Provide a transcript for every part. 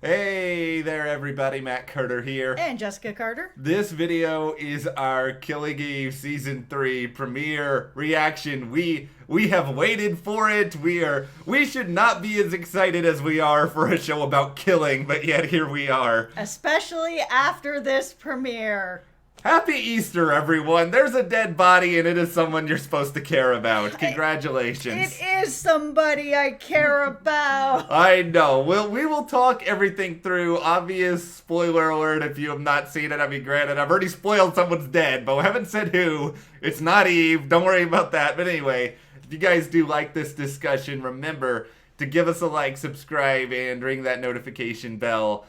Hey there everybody, Matt Carter here. And Jessica Carter. This video is our Killing Eve Season 3 premiere reaction. We have waited for it. We should not be as excited as we are for a show about killing, but yet here we are. Especially after this premiere. Happy Easter, everyone. There's a dead body and it is someone you're supposed to care about. Congratulations. It is somebody I care about. I know. We will talk everything through. Obvious spoiler alert if you have not seen it. I mean, granted, I've already spoiled someone's dead, but we haven't said who. It's not Eve. Don't worry about that. But anyway, if you guys do like this discussion, remember to give us a like, subscribe, and ring that notification bell.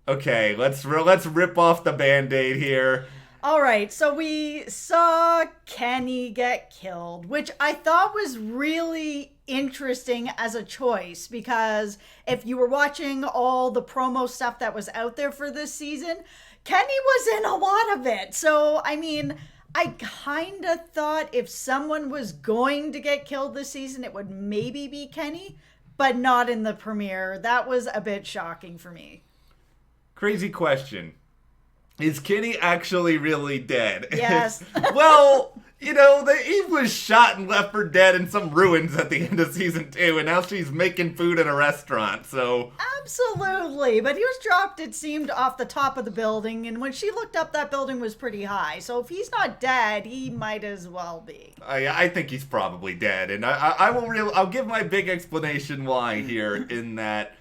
Okay, let's rip off the Band-Aid here. All right, so we saw Kenny get killed, which I thought was really interesting as a choice because if you were watching all the promo stuff that was out there for this season, Kenny was in a lot of it. So, I mean, I kind of thought if someone was going to get killed this season, it would maybe be Kenny, but not in the premiere. That was a bit shocking for me. Crazy question. Is Kenny actually really dead? Yes. Well, you know, the Eve was shot and left for dead in some ruins at the end of season 2, and now she's making food in a restaurant, so... Absolutely, but he was dropped, it seemed, off the top of the building, and when she looked up, that building was pretty high, so if he's not dead, he might as well be. I think he's probably dead, and I'll give my big explanation why here, in that...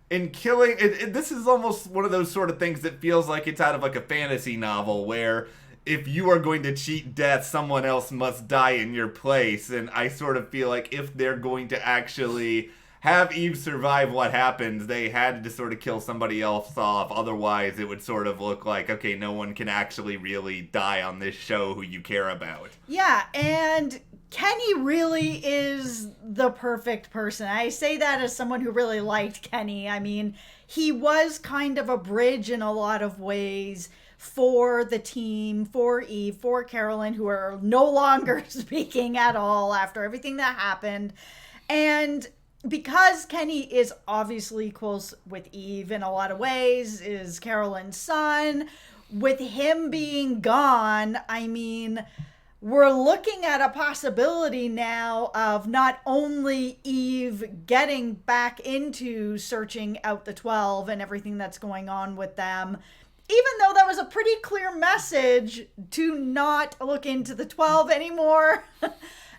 In killing, this is almost one of those sort of things that feels like it's out of like a fantasy novel where if you are going to cheat death, someone else must die in your place. And I sort of feel like if they're going to actually have Eve survive what happens, they had to sort of kill somebody else off. Otherwise, it would sort of look like, okay, no one can actually really die on this show who you care about. Yeah, and Kenny really is the perfect person. I say that as someone who really liked Kenny. I mean, he was kind of a bridge in a lot of ways for the team, for Eve, for Carolyn, who are no longer speaking at all after everything that happened. And because Kenny is obviously close with Eve in a lot of ways, is Carolyn's son, with him being gone, I mean... We're looking at a possibility now of not only Eve getting back into searching out the 12 and everything that's going on with them, even though that was a pretty clear message to not look into the 12 anymore,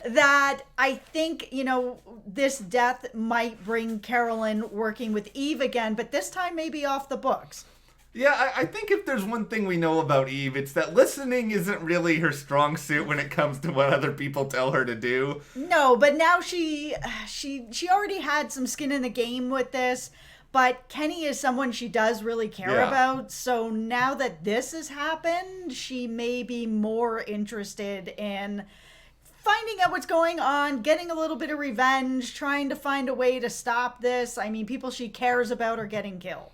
that I think, you know, this death might bring Carolyn working with Eve again, but this time maybe off the books. Yeah, I think if there's one thing we know about Eve, it's that listening isn't really her strong suit when it comes to what other people tell her to do. No, but now she already had some skin in the game with this, but Kenny is someone she does really care about, so now that this has happened, she may be more interested in finding out what's going on, getting a little bit of revenge, trying to find a way to stop this. I mean, people she cares about are getting killed.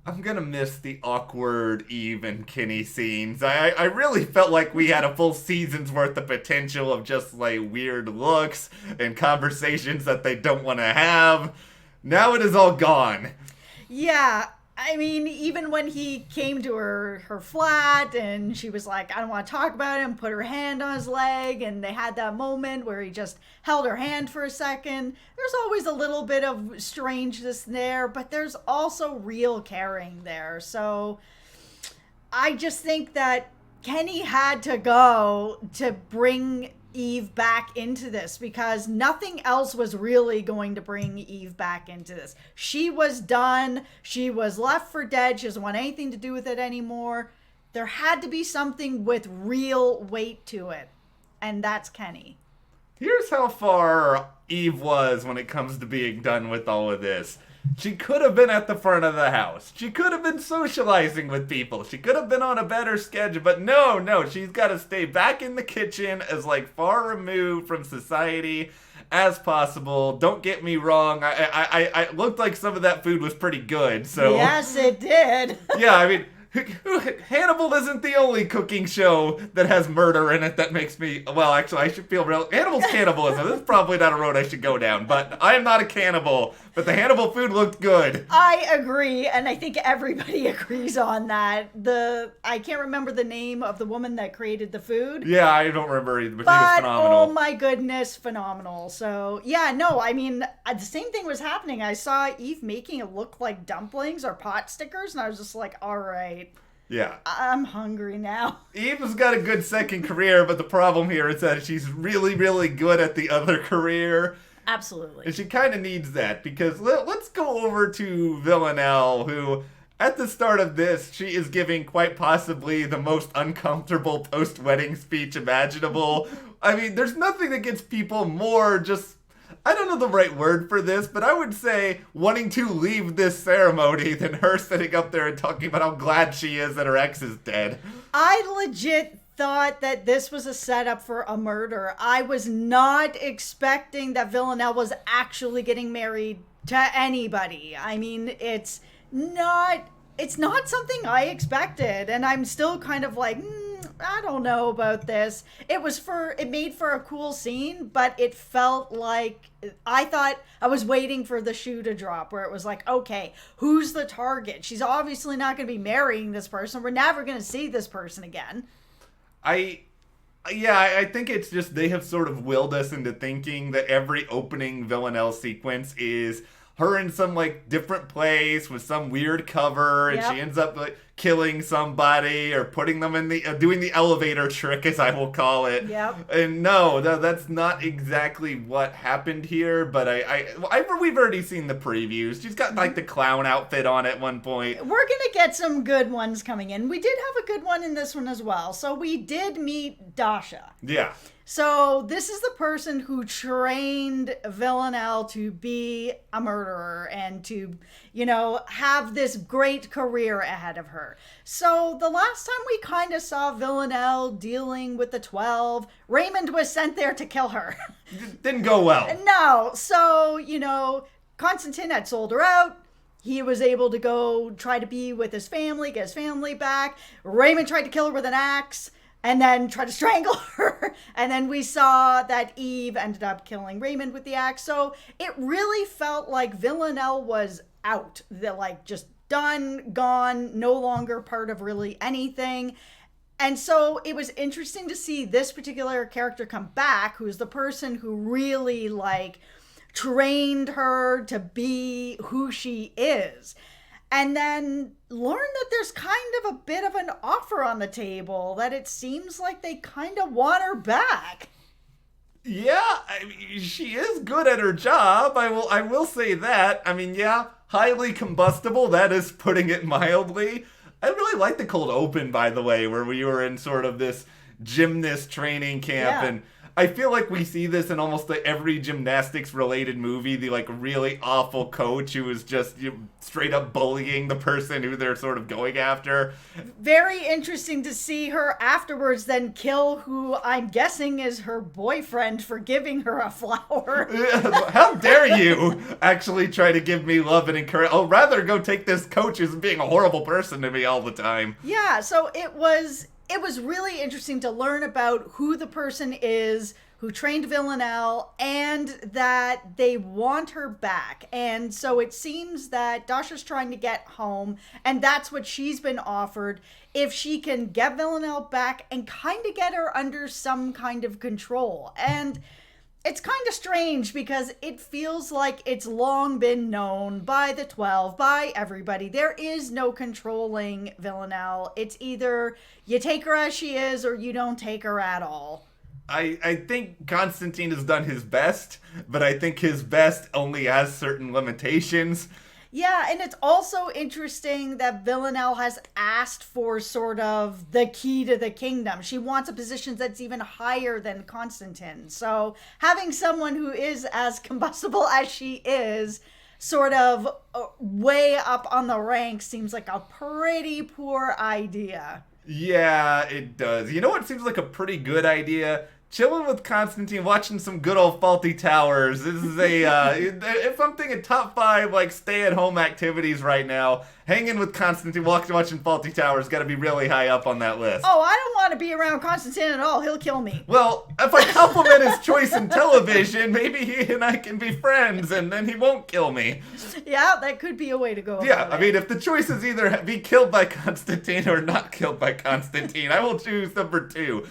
I'm gonna miss the awkward Eve and Kenny scenes. I really felt like we had a full season's worth of potential of just like weird looks and conversations that they don't want to have. Now it is all gone. Yeah, I mean, even when he came to her flat and she was like, I don't want to talk about him, put her hand on his leg, and they had that moment where he just held her hand for a second. There's always a little bit of strangeness there, but there's also real caring there. So I just think that Kenny had to go to bring Eve back into this because nothing else was really going to bring Eve back into this. She was done. She was left for dead. She doesn't want anything to do with it anymore. There had to be something with real weight to it, and that's Kenny. Here's how far Eve was when it comes to being done with all of this. She could have been at the front of the house. She could have been socializing with people. She could have been on a better schedule, but no, she's got to stay back in the kitchen as like far removed from society as possible. Don't get me wrong. I looked like some of that food was pretty good, so. Yes, it did. Yeah, I mean, Hannibal isn't the only cooking show that has murder in it that makes me... Well, actually, I should feel real... Hannibal's cannibalism. This is probably not a road I should go down, but I am not a cannibal. But the Hannibal food looked good. I agree, and I think everybody agrees on that. I can't remember the name of the woman that created the food. Yeah, I don't remember either, but she was phenomenal. Oh my goodness, phenomenal. So, yeah, no, I mean, the same thing was happening. I saw Eve making it look like dumplings or pot stickers, and I was just like, all right. Yeah. I'm hungry now. Eve's got a good second career, but the problem here is that she's really, really good at the other career. Absolutely. And she kind of needs that, because let's go over to Villanelle, who, at the start of this, she is giving quite possibly the most uncomfortable post-wedding speech imaginable. I mean, there's nothing that gets people more just... I don't know the right word for this, but I would say wanting to leave this ceremony than her sitting up there and talking about how glad she is that her ex is dead. I legit thought that this was a setup for a murder. I was not expecting that Villanelle was actually getting married to anybody. I mean, it's not something I expected, and I'm still kind of like, I don't know about this. It made for a cool scene, but it felt like, I thought I was waiting for the shoe to drop, where it was like, okay, who's the target? She's obviously not going to be marrying this person. We're never going to see this person again. I think it's just they have sort of willed us into thinking that every opening Villanelle sequence is her in some like different place with some weird cover, and she ends up like killing somebody or putting them in the doing the elevator trick, as I will call it. Yep. And no, that's not exactly what happened here. But we've already seen the previews. She's got like the clown outfit on at one point. We're gonna get some good ones coming in. We did have a good one in this one as well. So we did meet Dasha. Yeah. So this is the person who trained Villanelle to be a murderer and to, have this great career ahead of her. So the last time we kind of saw Villanelle dealing with the 12, Raymond was sent there to kill her. Didn't go well. No. So, Constantine had sold her out. He was able to go try to be with his family, get his family back. Raymond tried to kill her with an axe, and then try to strangle her. And then we saw that Eve ended up killing Raymond with the axe. So it really felt like Villanelle was out. Just done, gone, no longer part of really anything. And so it was interesting to see this particular character come back, who's the person who really, trained her to be who she is. And then learn that there's kind of a bit of an offer on the table, that it seems like they kind of want her back. Yeah, I mean, she is good at her job. I will say that. I mean, yeah, highly combustible. That is putting it mildly. I really like the cold open, by the way, where we were in sort of this gymnast training camp, and I feel like we see this in almost every gymnastics-related movie, the really awful coach who is just straight up bullying the person who they're sort of going after. Very interesting to see her afterwards then kill who I'm guessing is her boyfriend for giving her a flower. How dare you actually try to give me love and encourage? I'll rather go take this coach who's being a horrible person to me all the time. Yeah, so it was really interesting to learn about who the person is who trained Villanelle, and that they want her back. And so it seems that Dasha's trying to get home, and that's what she's been offered. If she can get Villanelle back and kind of get her under some kind of control. And it's kind of strange because it feels like it's long been known by the 12, by everybody. There is no controlling Villanelle. It's either you take her as she is or you don't take her at all. I think Constantine has done his best, but I think his best only has certain limitations. Yeah, and it's also interesting that Villanelle has asked for sort of the key to the kingdom. She wants a position that's even higher than Constantine. So having someone who is as combustible as she is sort of way up on the ranks seems like a pretty poor idea. Yeah, it does. You know what seems like a pretty good idea? chilling with Constantine, watching some good old Fawlty Towers. This is if I'm thinking top 5 like stay-at-home activities right now, hanging with Constantine, watching Fawlty Towers got to be really high up on that list. Oh, I don't want to be around Constantine at all. He'll kill me. Well, if I compliment his choice in television, maybe he and I can be friends, and then he won't kill me. Yeah, that could be a way to go. Yeah, I mean, if the choice is either be killed by Constantine or not killed by Constantine, I will choose number 2.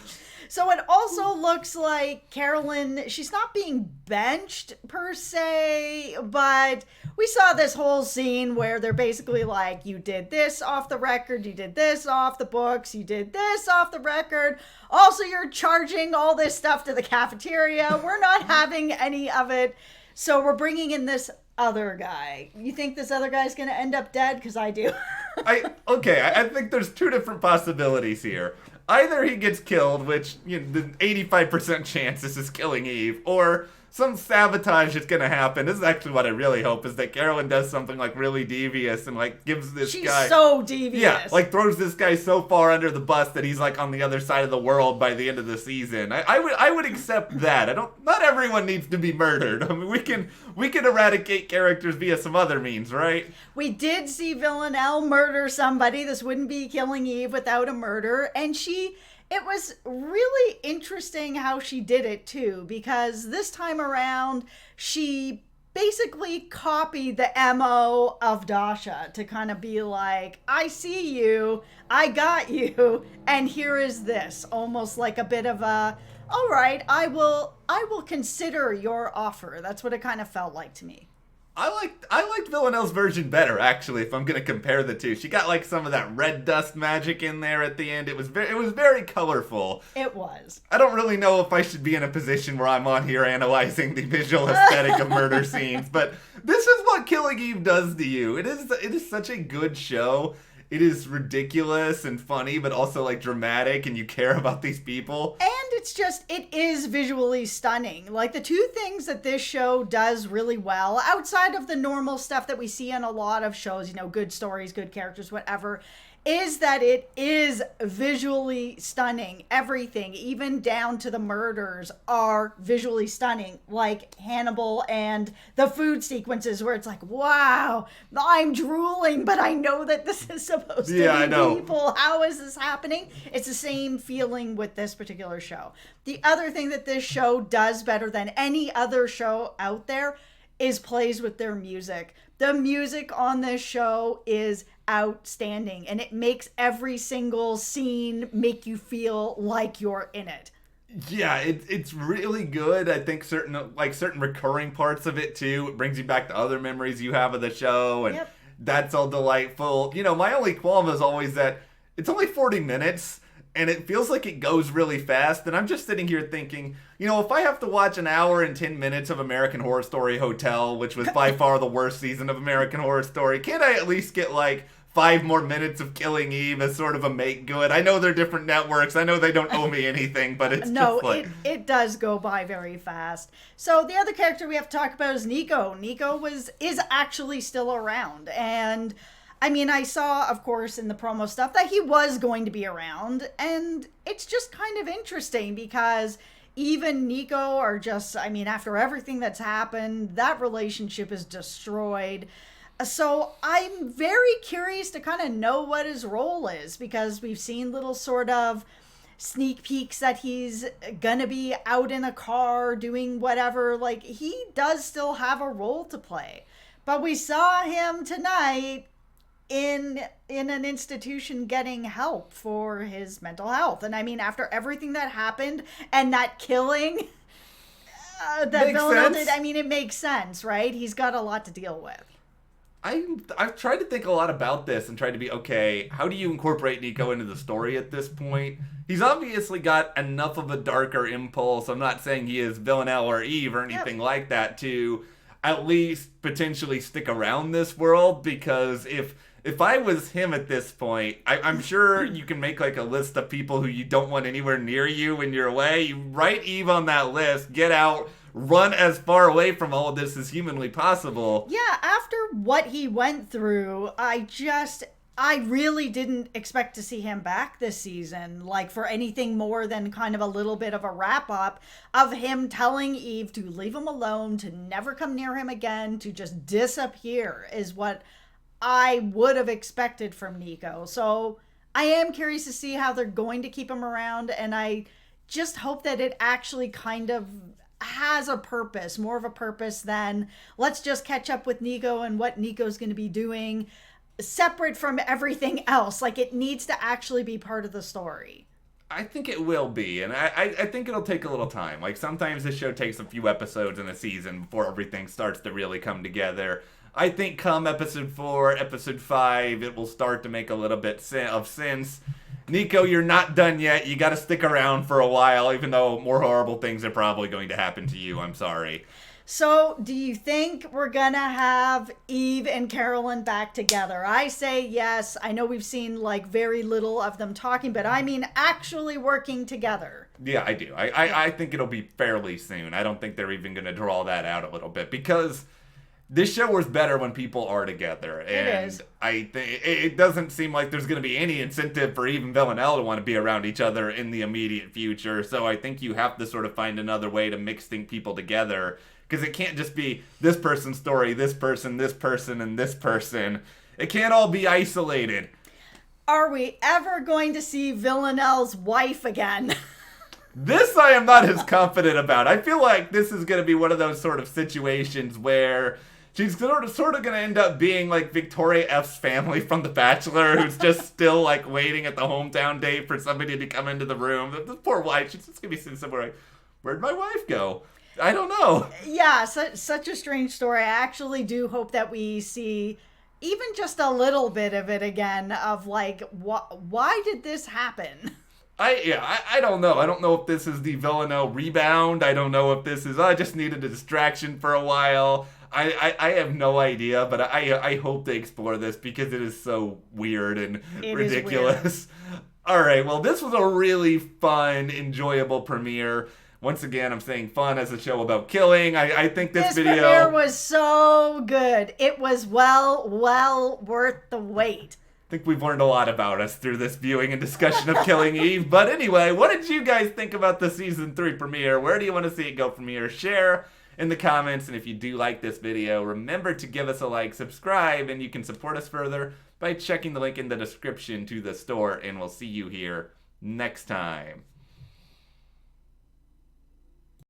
So it also looks like Carolyn, she's not being benched per se, but we saw this whole scene where they're basically like, you did this off the record, you did this off the books, you did this off the record. Also, you're charging all this stuff to the cafeteria. We're not having any of it. So we're bringing in this other guy. You think this other guy's going to end up dead? Because I do. I think there's 2 different possibilities here. Either he gets killed, which, you know, the 85% chance this is killing Eve, or some sabotage is going to happen. This is actually what I really hope, is that Carolyn does something, like, really devious and, like, gives this guy... She's so devious. Yeah, like, throws this guy so far under the bus that he's, like, on the other side of the world by the end of the season. I would accept that. Not everyone needs to be murdered. I mean, we can eradicate characters via some other means, right? We did see Villanelle murder somebody. This wouldn't be killing Eve without a murder. And it was really interesting how she did it too, because this time around, she basically copied the MO of Dasha to kind of be like, I see you, I got you, and here is this. Almost like a bit of a, all right, I will consider your offer. That's what it kind of felt like to me. I liked Villanelle's version better, actually, if I'm going to compare the 2. She got, like, some of that red dust magic in there at the end. It was very colorful. It was. I don't really know if I should be in a position where I'm on here analyzing the visual aesthetic of murder scenes, but this is what Killing Eve does to you. It is such a good show. It is ridiculous and funny, but also, like, dramatic, and you care about these people. And it is visually stunning. Like, the 2 things that this show does really well, outside of the normal stuff that we see in a lot of shows, you know, good stories, good characters, whatever, is that it is visually stunning. Everything, even down to the murders, are visually stunning. Like Hannibal and the food sequences where it's like, wow, I'm drooling, but I know that this is supposed to be people. How is this happening? It's the same feeling with this particular show. The other thing that this show does better than any other show out there is plays with their music. The music on this show is outstanding, and it makes every single scene make you feel like you're in it. Yeah, it's really good. I think certain recurring parts of it too. It brings you back to other memories you have of the show, and that's all delightful. You know, my only qualm is always that it's only 40 minutes. And it feels like it goes really fast. And I'm just sitting here thinking, you know, if I have to watch an hour and 10 minutes of American Horror Story Hotel, which was by far the worst season of American Horror Story, can't I at least get like 5 more minutes of Killing Eve as sort of a make good? I know they're different networks. I know they don't owe me anything, but it's just like... it does go by very fast. So the other character we have to talk about is Niko. Niko is actually still around. And... I mean, I saw, of course, in the promo stuff that he was going to be around, and it's just kind of interesting because Eve and Niko are just, I mean, after everything that's happened, that relationship is destroyed. So I'm very curious to kind of know what his role is, because we've seen little sort of sneak peeks that he's gonna be out in a car doing whatever. Like, he does still have a role to play. But we saw him tonight in an institution getting help for his mental health. And I mean, after everything that happened and that killing that Villanelle did, I mean, it makes sense, right? He's got a lot to deal with. I've tried to think a lot about this and tried to be, okay, how do you incorporate Niko into the story at this point? He's obviously got enough of a darker impulse. I'm not saying he is Villanelle or Eve or anything like that to at least potentially stick around this world, because if I was him at this point, I'm sure you can make like a list of people who you don't want anywhere near you when you're away. You write Eve on that list, get out, run as far away from all of this as humanly possible. Yeah, after what he went through, I I really didn't expect to see him back this season, like for anything more than kind of a little bit of a wrap up of him telling Eve to leave him alone, to never come near him again, to just disappear is what I would have expected from Niko. So I am curious to see how they're going to keep him around, and I just hope that it actually kind of has a purpose, more of a purpose than let's just catch up with Niko and what Niko's going to be doing separate from everything else. Like, it needs to actually be part of the story. I think it will be, and I think it'll take a little time. Like, sometimes this show takes a few episodes in a season before everything starts to really come together. I think come episode 4, episode 5, it will start to make a little bit of sense. Niko, you're not done yet. You gotta stick around for a while, even though more horrible things are probably going to happen to you. I'm sorry. So, do you think we're gonna have Eve and Carolyn back together? I say yes. I know we've seen like very little of them talking, but I mean actually working together. Yeah, I do. I think it'll be fairly soon. I don't think they're even gonna draw that out a little bit, because this show is better when people are together. And it is. I think it doesn't seem like there's going to be any incentive for Eve and Villanelle to want to be around each other in the immediate future. So I think you have to sort of find another way to mix people together. Because it can't just be this person's story, this person, and this person. It can't all be isolated. Are we ever going to see Villanelle's wife again? This I am not as confident about. I feel like this is going to be one of those sort of situations where she's sort of going to end up being like Victoria F's family from The Bachelor, who's just still like waiting at the hometown date for somebody to come into the room. The poor wife, she's just going to be sitting somewhere like, where'd my wife go? I don't know. Yeah, such a strange story. I actually do hope that we see even just a little bit of it again, of like, why did this happen? I don't know. I don't know if this is the Villanelle rebound. I don't know if this is, I just needed a distraction for a while. I have no idea, but I hope they explore this because it is so weird and ridiculous. All right, well, this was a really fun, enjoyable premiere. Once again, I'm saying fun as a show about killing. I think this video... This premiere was so good. It was well worth the wait. I think we've learned a lot about us through this viewing and discussion of Killing Eve. But anyway, what did you guys think about the Season 3 premiere? Where do you want to see it go from here? Share in the comments. And if you do like this video, remember to give us a like, subscribe, and you can support us further by checking the link in the description to the store. And we'll see you here next time.